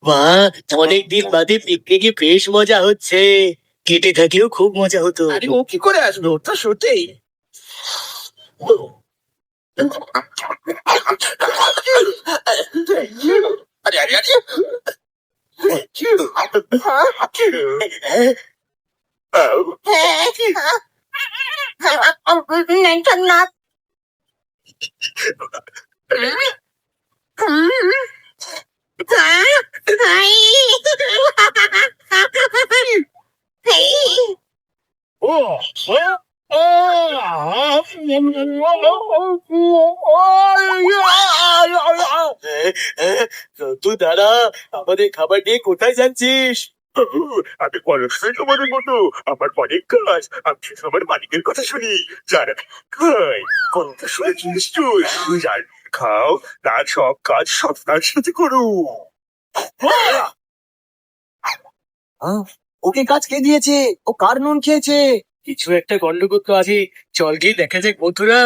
বাহ! অনেকদিন বাদে পিকনিকে বেশ মজা হচ্ছে। কেটে থাকলেও খুব মজা হতো। আরে ও কি করে আসবে? ও তো শুতেই। আরে আরে আরে জগন্নাথ। নন্দু দাদা, আমাদের খাবার নিয়ে কোথায় যাচ্ছিস? আমি পড়াশোনায় তোমাদের মতো আমার অনেক কাজ। আমি আমার মালিকের কথা শুনি। যারা খাই কথা শুনেছি নিশ্চয়। যার খাও তার সব কাজ সব তার সাথে করো। ওকে কাজ কে দিয়েছে? ও কার নুন খেয়েছে? কিছু একটা গন্ডগোল তো আছে। চল গিয়ে দেখা যাক বন্ধুরা।